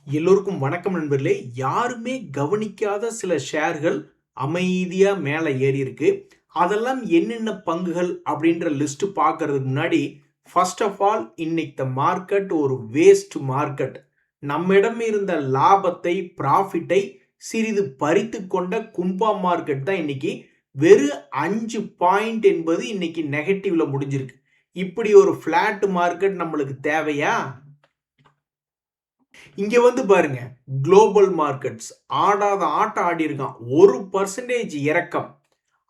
எல்லோருக்கும் வணக்கம் நண்பர்களே. யாருமே கவனிக்காத சில ஷேர்கள் அமைதியா மேல ஏறி இருக்கு. அதெல்லாம் என்னென்ன பங்குகள் அப்படின்ற லிஸ்ட் பார்க்கறதுக்கு முன்னாடி ஃபர்ஸ்ட் ஆஃப் ஆல் இன்னைக்கு த மார்க்கெட் ஒரு வேஸ்ட் மார்க்கெட். நம்மிடம் இருந்த லாபத்தை ப்ராஃபிட்டை சிறிது பறித்து கொண்ட கும்பா மார்க்கெட் தான் இன்னைக்கு வெறும் 5 பாயிண்ட் என்பது இன்னைக்கு நெகட்டிவ்ல முடிஞ்சிருக்கு. இப்படி ஒரு ஃபிளாட் மார்க்கெட் நம்மளுக்கு தேவையா? இங்க வந்து பாருங்க, குளோபல் மார்க்கெட்ஸ் ஆடாத ஆட்டம் ஆடி இருக்கான். 1% இறக்கம்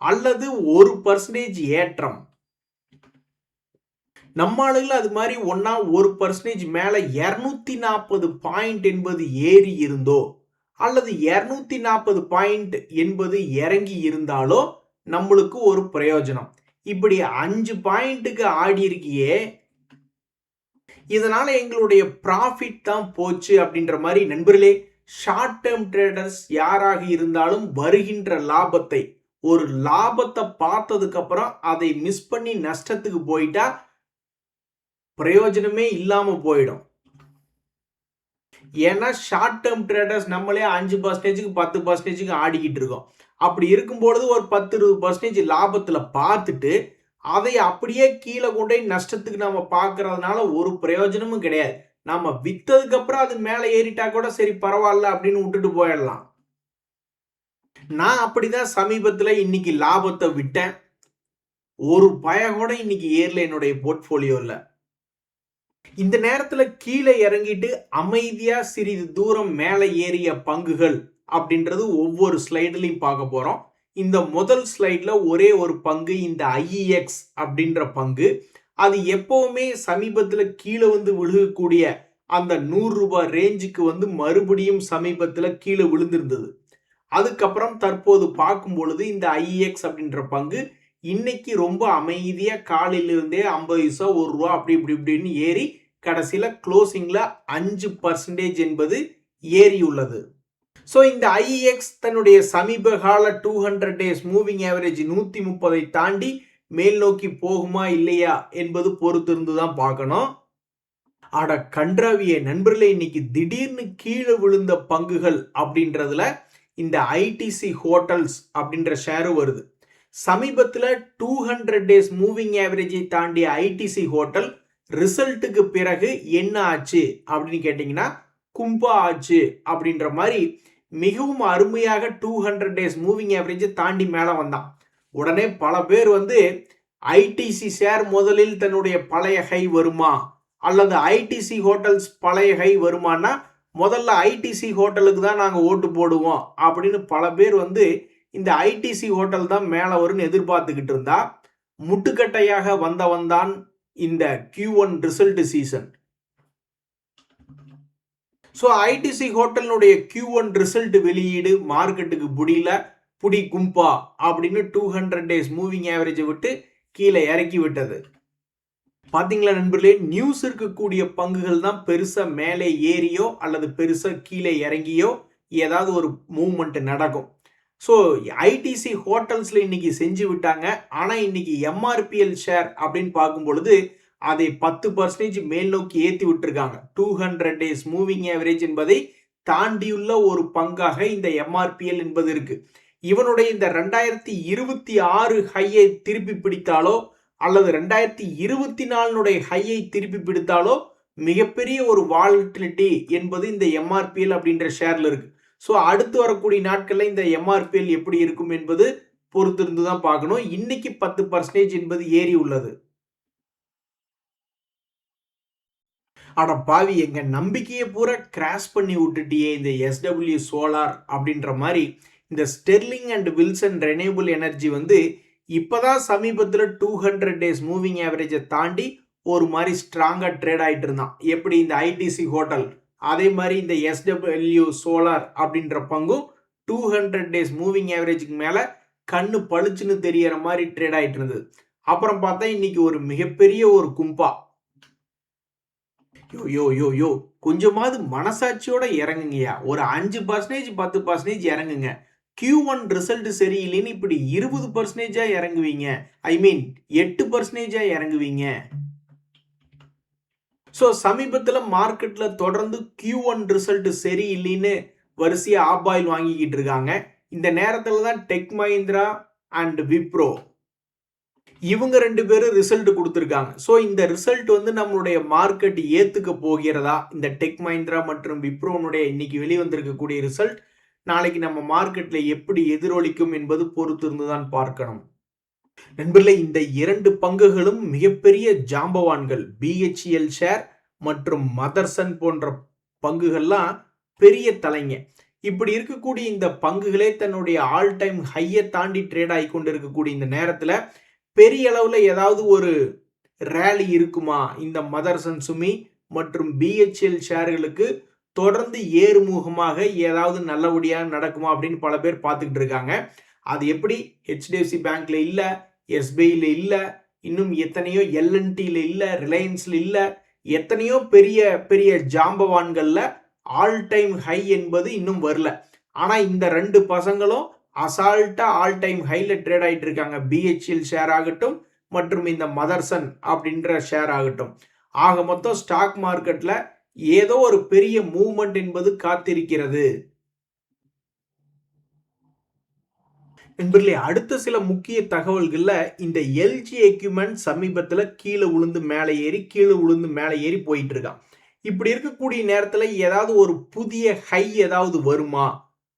அல்லது 1% ஏற்றம். நம்ம ஆளுகள் அது மாதிரி 1% மேல 240 பாயிண்ட் என்பது ஏறி இருந்தோ அல்லது 240 பாயிண்ட் என்பது இறங்கி இருந்தாலோ நம்மளுக்கு ஒரு பிரயோஜனம். இப்படி 5 பாயிண்ட்டுக்கு ஆடி இருக்கியே, இதனால எங்களுடைய ப்ராஃபிட் தான் போச்சு அப்படின்ற மாதிரி நண்பர்களே, ஷார்ட் டேர்ம் ட்ரேடர்ஸ் யாராக இருந்தாலும் வருகின்ற லாபத்தை ஒரு லாபத்தை பார்த்ததுக்கு அப்புறம் அதை மிஸ் பண்ணி நஷ்டத்துக்கு போயிட்டா பிரயோஜனமே இல்லாம போயிடும். ஏன்னா ஷார்ட் டேர்ம் ட்ரேடர்ஸ் நம்மளே 5%க்கு 10%க்கு ஆடிக்கிட்டு இருக்கோம். அப்படி இருக்கும்பொழுது ஒரு 10-20% லாபத்துல பார்த்துட்டு அதை அப்படியே கீழே கொண்டு நஷ்டத்துக்கு நம்ம பார்க்கறதுனால ஒரு பிரயோஜனமும் கிடையாது. நம்ம வித்ததுக்கு அப்புறம் அது மேலே ஏறிட்டா கூட சரி பரவாயில்ல அப்படின்னு விட்டுட்டு போயிடலாம். நான் அப்படிதான் சமீபத்துல இன்னைக்கு லாபத்தை விட்டேன். ஒரு பய கூட இன்னைக்கு ஏர்ல என்னுடைய போர்ட்போலியோல. இந்த நேரத்துல கீழே இறங்கிட்டு அமைதியா சிறிது தூரம் மேலே ஏறிய பங்குகள் அப்படின்றது ஒவ்வொரு ஸ்லைடுலையும் பார்க்க போறோம். இந்த முதல் ஸ்லைட்ல ஒரே ஒரு பங்கு, இந்த IEX அப்படின்ற பங்கு. அது எப்பவுமே சமீபத்துல கீழே வந்து விழுகக்கூடிய அந்த 100 ரூபாய் ரேஞ்சுக்கு வந்து மறுபடியும் சமீபத்துல கீழே விழுந்திருந்தது. அதுக்கப்புறம் தற்போது பார்க்கும் பொழுது இந்த IEX அப்படின்ற பங்கு இன்னைக்கு ரொம்ப அமைதியா காலையிலிருந்தே 50 பைசா 1 ரூபா அப்படி இப்படி இப்படின்னு ஏறி கடைசியில க்ளோசிங்ல 5% என்பது ஏறியுள்ளது. ஸோ இந்த IEX தன்னுடைய சமீப கால 200 டேஸ் மூவிங் ஆவரேஜ் 130 தாண்டி மேல் நோக்கி போகுமா இல்லையா என்பது பொறுத்திருந்து தான் பார்க்கணும். அட கன்றாவிய நண்பர்களே, இன்னைக்கு திடீர்னு கீழே விழுந்த பங்குகள் அப்படின்றதுல இந்த ITC ஹோட்டல்ஸ் அப்படின்ற ஷேரு வருது. சமீபத்தில் 200 டேஸ் மூவிங் ஆவரேஜை தாண்டிய ITC ஹோட்டல் ரிசல்ட்டுக்கு பிறகு என்ன ஆச்சு அப்படின்னு கேட்டிங்கன்னா கும்பா ஆச்சு அப்படின்ற மாதிரி மிகவும் அருமையாக 200 டேஸ் மூவிங் ஆவரேஜ் தாண்டி மேலே வந்தான். உடனே பல பேர் வந்து ITC ஷேர் முதலில் தன்னுடைய பழைய ஹை வருமா அல்லது ITC ஹோட்டல்ஸ் பழைய ஹை வருமானா முதல்ல ITC ஹோட்டலுக்கு தான் நாங்கள் ஓட்டு போடுவோம் அப்படின்னு பல பேர் வந்து இந்த ITC ஹோட்டல் தான் மேலே வரும்னு எதிர்பார்த்துக்கிட்டு இருந்தா முட்டுக்கட்டையாக வந்தவன் தான் இந்த Q1 result season. So ITC ஹோட்டலினுடைய Q1 result வெளியீடு மார்க்கெட்டுக்கு புடி கும்பா அப்படின்னு 200 டேஸ் மூவிங் ஆவரேஜை விட்டு கீழே இறக்கி விட்டது. பார்த்தீங்களா நண்பர்களே, நியூஸ் இருக்கக்கூடிய பங்குகள் தான் பெருசா மேலே ஏறியோ அல்லது பெருசா கீழே இறங்கியோ ஏதாவது ஒரு மூவ்மெண்ட் நடக்கும். ஸோ ITC ஹோட்டல்ஸ்ல இன்னைக்கு செஞ்சு விட்டாங்க. ஆனால் இன்னைக்கு MRPL ஷேர் அப்படின்னு பார்க்கும் பொழுது அதை 10% மேல் நோக்கி ஏற்றி விட்டுருக்காங்க. 200 டேஸ் மூவிங் ஆவரேஜ் என்பதை தாண்டியுள்ள ஒரு பங்காக இந்த MRPL என்பது இருக்கு. இவனுடைய இந்த 2026 ஹையை திருப்பி பிடித்தாலோ அல்லது 2024 ஹையை திருப்பி பிடித்தாலோ மிகப்பெரிய ஒரு வாலட்டிலிட்டி என்பது இந்த MRPL அப்படின்ற ஷேர்ல இருக்கு. ஸோ அடுத்து வரக்கூடிய நாட்களில் இந்த MRPL எப்படி இருக்கும் என்பது பொறுத்திருந்து தான் பார்க்கணும். இன்னைக்கு 10% என்பது ஏறி உள்ளது. அட பாவி, எங்க நம்பிக்கையை பூரா கிராஷ் பண்ணி விட்டுட்டியே இந்த SW சோலார் அப்படின்ற மாதிரி இந்த Sterling and Wilson renewable energy வந்து இப்போதான் சமீபத்தில் 200 டேஸ் மூவிங் ஆவரேஜை தாண்டி ஒரு மாதிரி ஸ்ட்ராங்காக ட்ரேட் ஆகிட்டு இருந்தான். எப்படி இந்த ITC ஹோட்டல், அதே மாதிரி இந்த SW சோலார் அப்படின்ற பங்கும் 200 டேஸ் மூவிங் ஆவரேஜுக்கு மேலே கண்ணு பளிச்சுன்னு தெரியற மாதிரி ட்ரேட் ஆகிட்டு இருந்தது. அப்புறம் பார்த்தா இன்னைக்கு ஒரு மிகப்பெரிய ஒரு கும்பா. யோ கொஞ்சமாவது மனசாட்சியோட இறங்குங்கய்யா. ஒரு 5% 10% இறங்குங்க. Q1 ரிசல்ட் சரியில்லைன்னு இப்படி 20% இறங்குவீங்க. ஐ மீன் 8% இறங்குவீங்க. ஸோ சமீபத்தில் மார்க்கெட்டில் தொடர்ந்து Q1 ரிசல்ட் சரியில்லைன்னு வரிசையா ஆபாயில் வாங்கிக்கிட்டு இருக்காங்க. இந்த நேரத்தில் தான் டெக் மஹிந்திரா அண்ட் விப்ரோ இவங்க 2 பேரும் ரிசல்ட் கொடுத்துருக்காங்க. ஸோ இந்த ரிசல்ட் வந்து நம்மளுடைய மார்க்கெட் ஏத்துக்க போகிறதா? இந்த டெக் மஹிந்திரா மற்றும் விப்ரோனுடைய இன்னைக்கு வெளிவந்திருக்கக்கூடிய ரிசல்ட் நாளைக்கு நம்ம மார்க்கெட்ல எப்படி எதிரொலிக்கும் என்பது பொறுத்து இருந்துதான் பார்க்கணும். நண்பர்களே, இந்த 2 பங்குகளும் மிகப்பெரிய ஜாம்பவான்கள். BHEL ஷேர் மற்றும் மதர்சன் போன்ற பங்குகள்லாம் பெரிய தலைங்க. இப்படி இருக்கக்கூடிய இந்த பங்குகளே தன்னுடைய ஆல் டைம் ஹையை தாண்டி ட்ரேட் ஆகி கொண்டு இருக்கக்கூடிய இந்த நேரத்தில் பெரிய அளவில் ஏதாவது ஒரு ரேலி இருக்குமா? இந்த மதர்சன் சுமி மற்றும் BHEL ஷேர்களுக்கு தொடர்ந்து ஏறுமுகமாக ஏதாவது நல்லபடியாக நடக்குமா அப்படின்னு பல பேர் பார்த்துக்கிட்டு இருக்காங்க. அது எப்படி? HDFC பேங்க்ல இல்லை, SBIல இல்லை, இன்னும் எத்தனையோ LNTல இல்லை, ரிலையன்ஸ்ல இல்லை, எத்தனையோ பெரிய பெரிய ஜாம்பவான்கள்ல ஆல் டைம் ஹை என்பது இன்னும் வரல. ஆனா இந்த 2 பசங்களும் அசால்ட்டா ஆல் டைம் ஹைல ட்ரேட் ஆயிட்டு இருக்காங்க. BHEL ஷேர் ஆகட்டும் மற்றும் இந்த மதர்சன் அப்படின்ற ஷேர் ஆகட்டும். ஆக மொத்தம் ஸ்டாக் மார்க்கெட்ல ஏதோ ஒரு பெரிய மூவ்மெண்ட் என்பது காத்திருக்கிறது. நண்பர்களே, அடுத்த சில முக்கிய தகவல்கள்ல இந்த LG எக்யூப்மெண்ட் சமீபத்தில் கீழே உளுந்து மேலே ஏறி கீழே உளுந்து மேலே ஏறி போயிட்டு இருக்கான். இப்படி இருக்கக்கூடிய நேரத்தில் ஏதாவது ஒரு புதிய ஹை ஏதாவது வருமா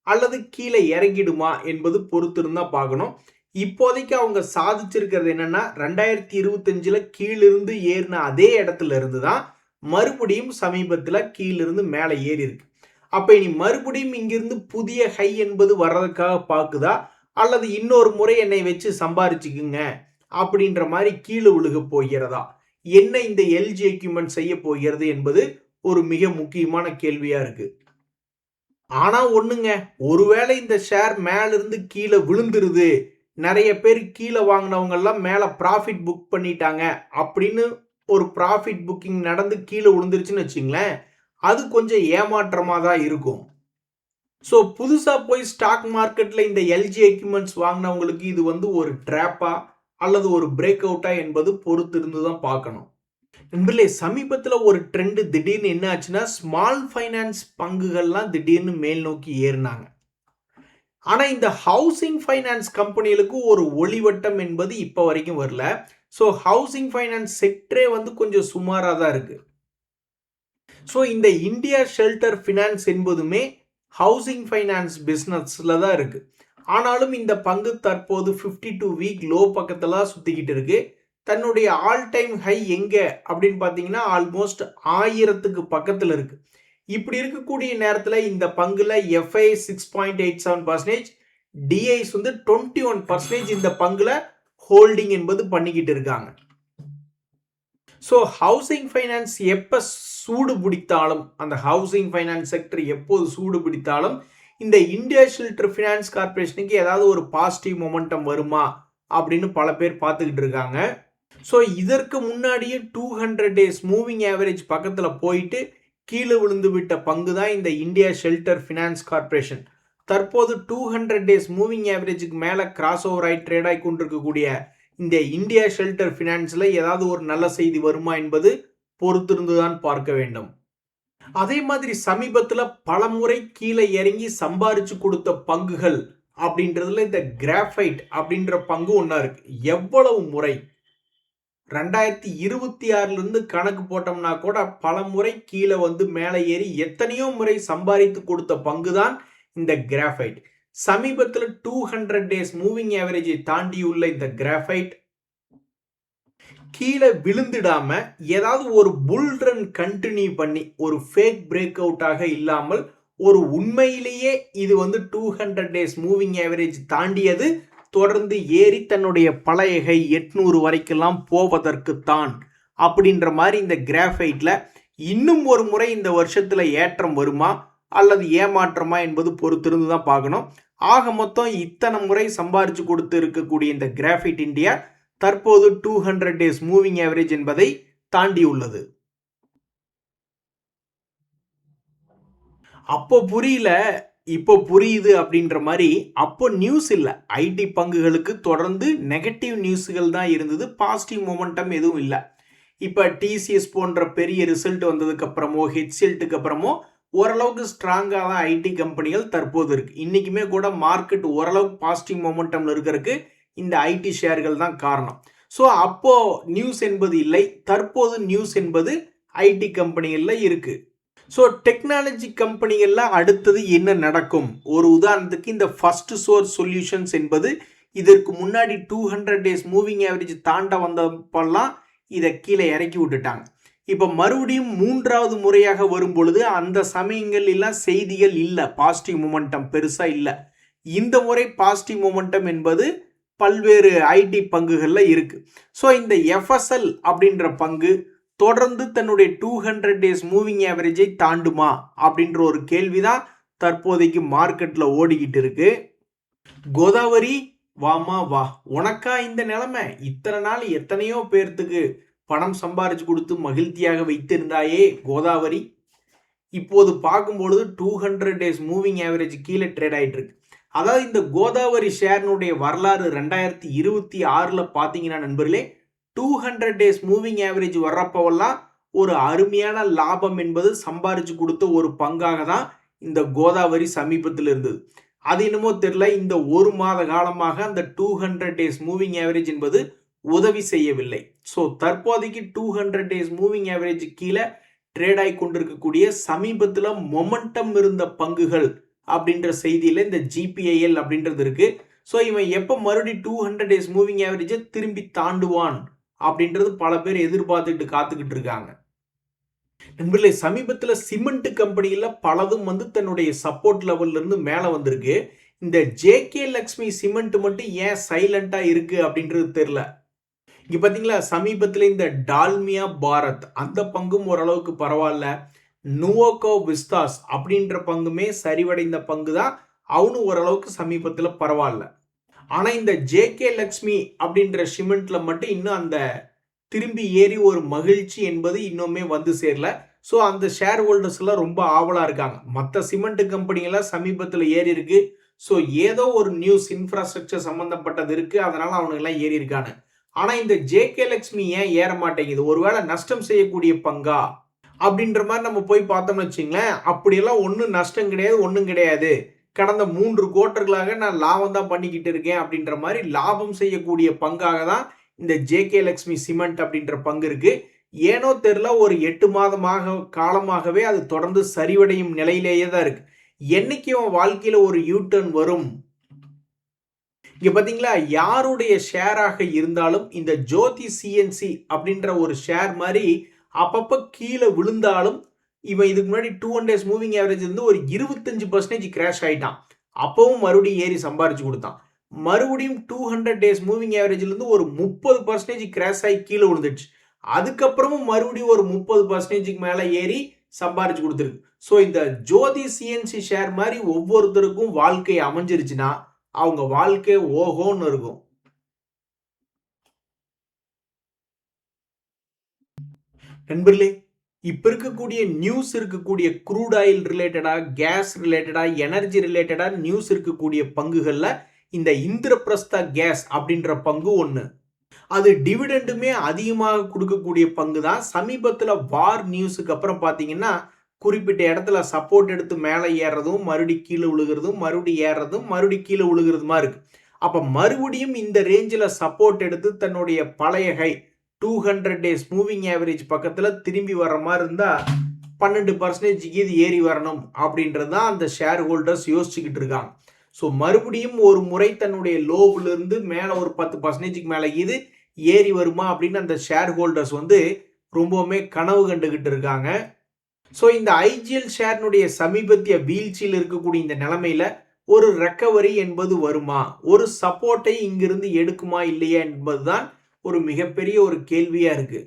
அல்லது கீழே இறங்கிடுமா என்பது பொறுத்திருந்தா பார்க்கணும். இப்போதைக்கு அவங்க சாதிச்சிருக்கிறது என்னன்னா 2025ல கீழிருந்து ஏறின அதே இடத்துல இருந்து தான் மறுபடியும் சமீபத்தில் கீழிருந்து மேலே ஏறி இருக்கு. அப்ப இனி மறுபடியும் இங்கிருந்து புதிய ஹை என்பது வர்றதுக்காக பார்க்குதா அல்லது இன்னொரு முறை என்னை வச்சு சம்பாரிச்சுக்குங்க அப்படின்ற மாதிரி கீழே விழுக போகிறதா? என்ன இந்த LG எக்யூப்மெண்ட் செய்ய போகிறது என்பது ஒரு மிக முக்கியமான கேள்வியா இருக்கு. ஆனா ஒண்ணுங்க, ஒருவேளை இந்த ஷேர் மேல இருந்து கீழே விழுந்துருது, நிறைய பேர் கீழே வாங்கினவங்க எல்லாம் மேல ப்ராஃபிட் புக் பண்ணிட்டாங்க அப்படின்னு ஒரு ப்ராஃபிட் புக்கிங் நடந்து கீழே விழுந்துருச்சுன்னு வச்சுங்களேன், அது கொஞ்சம் ஏமாற்றமா தான் இருக்கும். ஸோ புதுசா போய் ஸ்டாக் மார்க்கெட்ல இந்த LG எக்யூப்மெண்ட்ஸ் வாங்கினவங்களுக்கு இது வந்து ஒரு ட்ராப்பா அல்லது ஒரு பிரேக் அவுட்டா என்பது பொறுத்து இருந்து தான் பார்க்கணும். நண்பர்களே, சமீபத்தில் ஒரு ட்ரெண்ட் திடீர்னு என்ன ஆச்சுன்னா, ஸ்மால் ஃபைனான்ஸ் பங்குகள்லாம் திடீர்னு மேல் நோக்கி ஏறினாங்க. ஆனா இந்த ஹவுசிங் ஃபைனான்ஸ் கம்பெனிகளுக்கு ஒரு ஒளிவட்டம் என்பது இப்போ வரைக்கும் வரல. ஸோ ஹவுசிங் ஃபைனான்ஸ் செக்டரே வந்து கொஞ்சம் சுமாராக தான் இருக்கு. ஸோ இந்த இந்தியா ஷெல்டர் ஃபினான்ஸ் என்பதுமே ஹவுசிங் ஃபைனான்ஸ் பிஸ்னஸ்ல தான் இருக்கு. ஆனாலும் இந்த பங்கு தற்போது 52 வீக் லோ பக்கத்துல சுத்திக்கிட்டு இருக்கு. தன்னுடைய ஆல் டைம் ஹை எங்க அப்படின்னு பார்த்தீங்கன்னா ஆல்மோஸ்ட் 1000க்கு பக்கத்தில் இருக்கு. இப்படி இருக்கக்கூடிய நேரத்தில் இந்த பங்குல FI 6.87%, DIs வந்து 21% இந்த பங்குல ஹோல்டிங் என்பது பண்ணிக்கிட்டு இருக்காங்க. ஸோ ஹவுசிங் ஃபைனான்ஸ் எப்போ சூடு பிடித்தாலும், அந்த ஹவுசிங் ஃபைனான்ஸ் செக்டர் எப்போது சூடு பிடித்தாலும் இந்த இந்தியா ஷெல்டர் ஃபினான்ஸ் கார்பரேஷனுக்கு ஏதாவது ஒரு பாசிட்டிவ் மொமெண்டம் வருமா அப்படின்னு பல பேர் பார்த்துக்கிட்டு இருக்காங்க. ஸோ இதற்கு முன்னாடியே 200 டேஸ் மூவிங் ஆவரேஜ் பக்கத்தில் போயிட்டு கீழே விழுந்து விட்ட பங்கு தான் இந்த இந்தியா ஷெல்டர் ஃபினான்ஸ் கார்பரேஷன். தற்போது 200 டேஸ் மூவிங் ஆவரேஜுக்கு மேலே கிராஸ் ஓவர் ஆகி ட்ரேட் ஆகி கொண்டிருக்கக்கூடிய இந்த இந்தியா ஷெல்டர் ஃபினான்ஸில் ஏதாவது ஒரு நல்ல செய்தி வருமா என்பது பொறுத்திருந்து தான் பார்க்க வேண்டும். அதே மாதிரி சமீபத்தில் பல முறை கீழே இறங்கி சம்பாரிச்சு கொடுத்த பங்குகள் அப்படின்றதுல இந்த கிராஃபைட் அப்படின்ற பங்கு ஒன்றா இருக்கு. எவ்வளவு முறை 2026 கணக்கு போட்டோம்னா கூட பல முறை கீழே வந்து மேலே ஏறி எத்தனையோ முறை சம்பாதித்து கொடுத்த பங்கு தான் இந்த கிராஃபைட். சமீபத்தில் 200 டேஸ் மூவிங் ஆவரேஜை தாண்டியுள்ள இந்த கிராஃபைட் கீழே விழுந்துடாம ஏதாவது ஒரு புல் ரன் கண்டினியூ பண்ணி ஒரு ஃபேக் பிரேக் அவுட்டாக இல்லாமல் ஒரு உண்மையிலேயே இது வந்து 200 டேஸ் மூவிங் ஆவரேஜ் தாண்டியது தொடர்ந்து ஏறி தன்னுடைய பழைய கை 800 வரைக்கெல்லாம் போவதற்குத்தான் அப்படின்ற மாதிரி இந்த கிராஃபைட்ல இன்னும் ஒரு முறை இந்த வருஷத்துல ஏற்றம் வருமா அல்லது ஏமாற்றமா என்பது பொறுத்திருந்து தான் பார்க்கணும். ஆக மொத்தம் இத்தனை முறை சம்பாரிச்சு கொடுத்து இருக்கக்கூடிய இந்த கிராஃபைட் இந்தியா தற்போது 200 டேஸ் மூவிங் ஆவரேஜ் என்பதை தாண்டி உள்ளது. அப்போ புரியல, இப்போ புரியுது அப்படின்ற மாதிரி. அப்போ நியூஸ் இல்லை, ஐடி பங்குகளுக்கு தொடர்ந்து நெகட்டிவ் நியூஸ்கள் தான் இருந்தது, பாசிட்டிவ் மொமெண்டம் எதுவும் இல்லை. இப்போ டிசிஎஸ் போன்ற பெரிய ரிசல்ட் வந்ததுக்கு அப்புறமோ ஹெச்எல்ட்டுக்கு அப்புறமோ ஓரளவுக்கு ஸ்ட்ராங்காக தான் ஐடி கம்பெனிகள் தற்போது இருக்கு. இன்னைக்குமே கூட மார்க்கெட் ஓரளவுக்கு பாசிட்டிவ் மொமெண்டம்ல இருக்கிறதுக்கு இந்த ஐடி ஷேர்கள் தான் காரணம். ஸோ அப்போ நியூஸ் என்பது இல்லை, தற்போது நியூஸ் என்பது ஐடி கம்பெனிகள்ல இருக்கு. ஸோ டெக்னாலஜி கம்பெனிகள்ல அடுத்தது என்ன நடக்கும்? ஒரு உதாரணத்துக்கு இந்த ஃபர்ஸ்ட் சோர்ஸ் சொல்யூஷன்ஸ் என்பது இதற்கு முன்னாடி 200 டேஸ் மூவிங் ஆவரேஜ் தாண்ட வந்தப்பெல்லாம் இதை கீழே இறக்கி விட்டுட்டாங்க. இப்போ மறுபடியும் மூன்றாவது முறையாக வரும் பொழுது அந்த சமயங்கள் எல்லாம் செய்திகள் இல்லை, பாசிட்டிவ் மொமெண்டம் பெருசா இல்லை. இந்த முறை பாசிட்டிவ் மொமெண்டம் என்பது பல்வேறு ஐடி பங்குகளில் இருக்கு. ஸோ இந்த எஃப்எஸ்எல் அப்படின்ற பங்கு தொடர்ந்து தன்னுடைய 200 டேஸ் மூவிங் ஆவரேஜை தாண்டுமா அப்படின்ற ஒரு கேள்விதான் தற்போதைக்கு மார்க்கெட்ல ஓடிக்கிட்டு இருக்கு. கோதாவரி வாமா வா, உனக்கா இந்த நிலைமை? இத்தனை நாள் எத்தனையோ பேர்த்துக்கு பணம் சம்பாரிச்சு கொடுத்து மகிழ்ச்சியாக வைத்திருந்தாயே கோதாவரி, இப்போது பார்க்கும்பொழுது 200 டேஸ் மூவிங் ஆவரேஜ் கீழே ட்ரேட் ஆயிட்டு இருக்கு. அதாவது இந்த கோதாவரி ஷேர்னுடைய வரலாறு 2026 பார்த்தீங்கன்னா நண்பர்களே, 200 டேஸ் மூவிங் ஆவரேஜ் வர்றப்பவெல்லாம் ஒரு அருமையான லாபம் என்பது சம்பாரிச்சு கொடுத்த ஒரு பங்காக தான் இந்த கோதாவரி சமீபத்தில் இருந்தது. அது என்னமோ தெரியல, இந்த ஒரு மாத காலமாக அந்த 200 டேஸ் மூவிங் ஆவரேஜ் என்பது உதவி செய்யவில்லை. ஸோ தற்போதைக்கு 200 டேஸ் மூவிங் ஆவரேஜ் கீழே ட்ரேட் ஆகி கொண்டிருக்கக்கூடிய சமீபத்தில் மொமெண்டம் இருந்த பங்குகள் அப்படின்ற செய்தியில் இந்த ஜிபிஐஎல் அப்படின்றது இருக்கு. ஸோ இவன் எப்போ மறுபடியும் 200 டேஸ் மூவிங் ஆவரேஜை திரும்பி தாண்டுவான் அப்படின்றது பல பேர் எதிர்பார்த்துட்டு காத்துக்கிட்டு இருக்காங்க. நண்பர்களே, சமீபத்தில் சிமெண்ட் கம்பெனியில் பலதும் தன்னுடைய சப்போர்ட் லெவல்ல இருந்து மேலே வந்திருக்கு. இந்த ஜேகே லக்ஷ்மி சிமெண்ட் மட்டும் ஏன் சைலண்டா இருக்கு அப்படின்றது தெரியல. இங்க பாத்தீங்களா, சமீபத்தில் இந்த டால்மியா பாரத் அந்த பங்கும் ஓரளவுக்கு பரவாயில்ல. நுவோகோ விஸ்தாஸ் அப்படின்ற பங்குமே சரிவடைந்த பங்கு தான், அவனும் ஓரளவுக்கு சமீபத்தில் பரவாயில்ல. ஆனா இந்த ஜேகே லக்ஷ்மி அப்படின்ற சிமெண்ட்ல மட்டும் இன்னும் அந்த திரும்பி ஏறி ஒரு மகிழ்ச்சி என்பது இன்னுமே சேரல. ஸோ அந்த ஷேர் ஹோல்டர்ஸ் எல்லாம் ரொம்ப ஆவலா இருக்காங்க. மற்ற சிமெண்ட் கம்பெனிகள்லாம் சமீபத்தில் ஏறி இருக்கு. ஸோ ஏதோ ஒரு நியூஸ் இன்ஃப்ராஸ்ட்ரக்சர் சம்பந்தப்பட்டது இருக்கு, அதனால அவனுங்கெல்லாம் ஏறி இருக்காங்க. ஆனா இந்த ஜேகே லக்ஷ்மி ஏன் ஏற மாட்டேங்குது? ஒருவேளை நஷ்டம் செய்யக்கூடிய பங்கா அப்படின்ற மாதிரி நம்ம போய் பார்த்தோம்னு வச்சுங்களேன், அப்படியெல்லாம் ஒன்றும் நஷ்டம் கிடையாது, ஒன்றும் கிடையாது. கடந்த 3 குவார்ட்டர்களாக நான் லாபம் தான் பண்ணிக்கிட்டு இருக்கேன் அப்படின்ற மாதிரி லாபம் செய்யக்கூடிய பங்காக தான் இந்த ஜேகே லக்ஷ்மி சிமெண்ட் அப்படின்ற பங்கு இருக்கு. ஏனோ தெரியல, ஒரு 8 மாதமாக காலமாகவே அது தொடர்ந்து சரிவடையும் நிலையிலேயே தான் இருக்கு. என்னைக்கு அவன் வாழ்க்கையில ஒரு யூ டர்ன் வரும்? இங்க பாத்தீங்களா, யாருடைய ஷேராக இருந்தாலும் இந்த ஜோதி சிஎன்சி அப்படின்ற ஒரு ஷேர் மாதிரி அப்பப்ப கீழே விழுந்தாலும், இவன் இதுக்கு முன்னாடி 200 டேஸ் மூவிங் ஆவரேஜ் இருந்து ஒரு 25% கிராஷ் ஆயிட்டான். அப்பவும் மறுபடியும் ஏறி சம்பாரிச்சு கொடுத்தான். மறுபடியும் 200 டேஸ் மூவிங் ஆவரேஜ்ல இருந்து ஒரு 30% கிராஷ் ஆகி கீழே விழுந்துச்சு. அதுக்கப்புறமும் மறுபடியும் ஒரு 30% மேல ஏறி சம்பாரிச்சு கொடுத்துருக்கு. ஸோ இந்த ஜோதி சிஎன்சி ஷேர் மாதிரி ஒவ்வொருத்தருக்கும் வாழ்க்கை அமைஞ்சிருச்சுன்னா அவங்க வாழ்க்கை ஓஹோன்னு இருக்கும். நண்பர்களே, இப்ப இருக்கக்கூடிய நியூஸ் இருக்கக்கூடிய க்ரூட் ஆயில் ரிலேட்டடா, கேஸ் ரிலேட்டடா, எனர்ஜி ரிலேட்டடா நியூஸ் இருக்கக்கூடிய பங்குகள்ல இந்த இந்திரபிரஸ்தா கேஸ் அப்படின்ற பங்கு ஒன்று. அது டிவிடெண்டுமே அதிகமாக கொடுக்கக்கூடிய பங்கு தான். சமீபத்தில் வார் நியூஸுக்கு அப்புறம் பார்த்தீங்கன்னா குறிப்பிட்ட இடத்துல சப்போர்ட் எடுத்து மேலே ஏறுறதும், மறுபடியும் கீழே விழுகிறதும், மறுபடியும் ஏறுறதும், மறுபடியும் கீழே விழுகிறதுமா இருக்கு. அப்போ மறுபடியும் இந்த ரேஞ்சில் சப்போர்ட் எடுத்து தன்னுடைய பழைய ஹை 200 டேஸ் மூவிங் ஆவரேஜ் பக்கத்தில் திரும்பி வர்ற மாதிரி இருந்தால் 12% இது ஏறி வரணும் அப்படின்றது தான் அந்த ஷேர் ஹோல்டர்ஸ் யோசிச்சுக்கிட்டு இருக்காங்க. ஸோ மறுபடியும் ஒரு முறை தன்னுடைய லோவிலிருந்து மேலே ஒரு 10% மேலே இது ஏறி வருமா அப்படின்னு அந்த ஷேர் ஹோல்டர்ஸ் ரொம்பவுமே கனவு கண்டுகிட்டு இருக்காங்க. ஸோ இந்த ஐஜிஎல் ஷேர்னுடைய சமீபத்திய வீழ்ச்சியில் இருக்கக்கூடிய இந்த நிலைமையில ஒரு ரெக்கவரி என்பது வருமா, ஒரு சப்போர்ட்டை இங்கிருந்து எடுக்குமா இல்லையா என்பதுதான் ஒரு மிகப்பெரிய ஒரு கேள்வியா இருக்கு.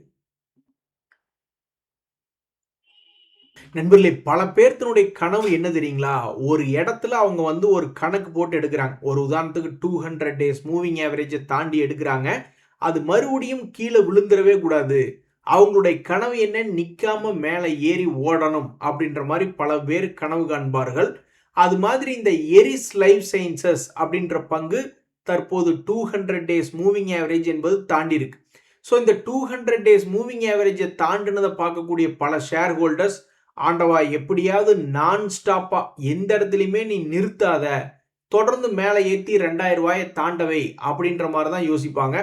நண்பர்களே, பல பேர்த்தினுடைய கனவு என்ன தெரியுங்களா? ஒரு இடத்துல அவங்க ஒரு கணக்கு போட்டு எடுக்கிறாங்க. ஒரு உதாரணத்துக்கு 200 டேஸ் மூவிங் ஆவரேஜை தாண்டி எடுக்கிறாங்க. அது மறுபடியும் கீழே விழுந்துடவே கூடாது. அவங்களுடைய கனவு என்ன, நிக்காம மேலே ஏறி ஓடணும் அப்படின்ற மாதிரி பல பேர் கனவு காண்பார்கள். அது மாதிரி இந்த எரிஸ் லைஃப் சயின்சஸ் அப்படின்ற பங்கு தற்போது 200 டேஸ் மூவிங் ஆவரேஜ் என்பது தாண்டி இருக்கு. ஸோ இந்த 200 டேஸ் மூவிங் ஆவரேஜை தாண்டினதை பார்க்கக்கூடிய பல ஷேர் ஹோல்டர்ஸ், ஆண்டவா எப்படியாவது நான் ஸ்டாப்பா எந்த இடத்துலையுமே நீ நிறுத்தாத, தொடர்ந்து மேலே ஏற்றி 2000 ரூபாயை தாண்டவை அப்படின்ற மாதிரி தான் யோசிப்பாங்க.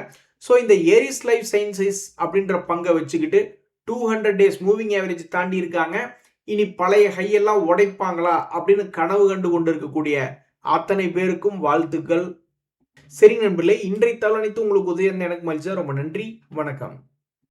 ஸோ இந்த ஏரிஸ் லைஃப் சயின்சஸ் அப்படின்ற பங்கை வச்சுக்கிட்டு 200 டேஸ் மூவிங் ஆவரேஜ் தாண்டி இருக்காங்க. இனி பழைய ஹையெல்லாம் உடைப்பாங்களா அப்படின்னு கனவு கண்டு கொண்டு இருக்கக்கூடிய அத்தனை பேருக்கும் வாழ்த்துக்கள். சரி நண்பர்களே, இன்றைய தகவல் அனைத்து உங்களுக்கு உதவி எனக்கு மகிழ்ச்சியா. ரொம்ப நன்றி, வணக்கம்.